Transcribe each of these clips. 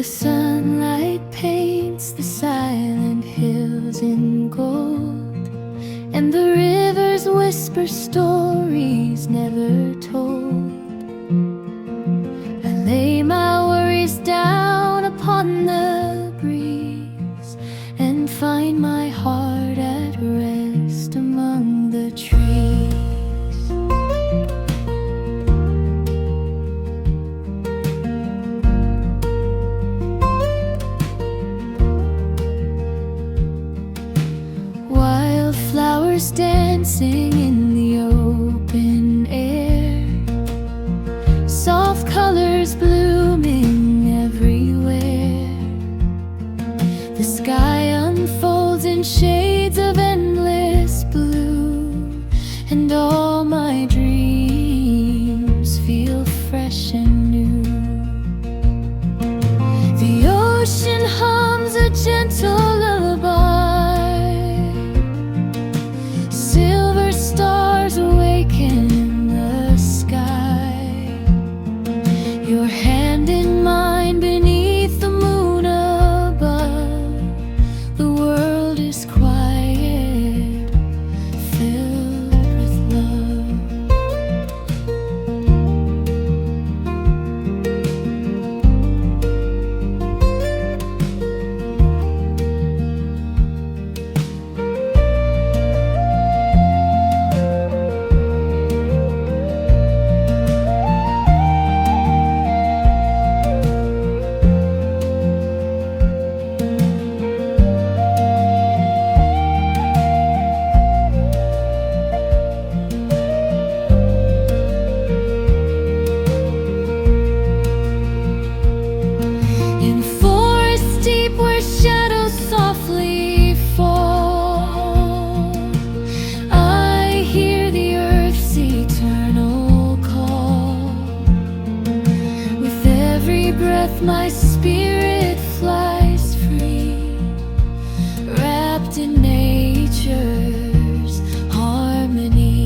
sunlight paints the silent hills in gold, and the rivers whisper stories never told. I lay my worries down upon the breeze and find my heart at rest among the trees. Wildflowers dancing in the open air, soft colors blooming everywhere. The sky unfolds in shades of endless blue, and all my dreams feel fresh and new. The ocean hums a gentle lullaby, silver stars awaken in the sky. Your hand in mine beneath the moon above. The world is quiet, filled with love. In forests deep where shadows softly fall, I hear the earth's eternal call. With every breath my spirit flies free, wrapped in nature's harmony.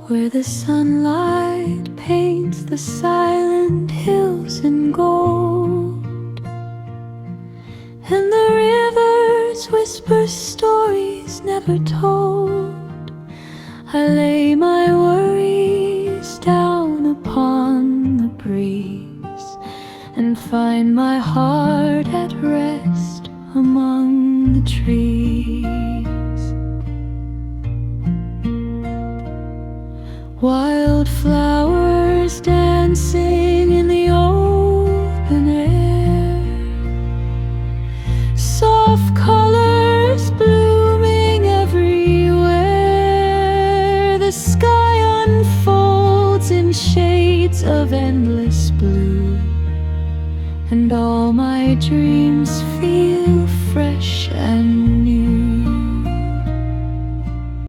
where the sunlight paints the silent hills in gold, and the rivers whisper stories never told. I lay my worries down upon the breeze and find my heart at rest among the trees. Wildflowers dancing in the open air, soft colors blooming everywhere. The sky unfolds in shades of endless blue, and all my dreams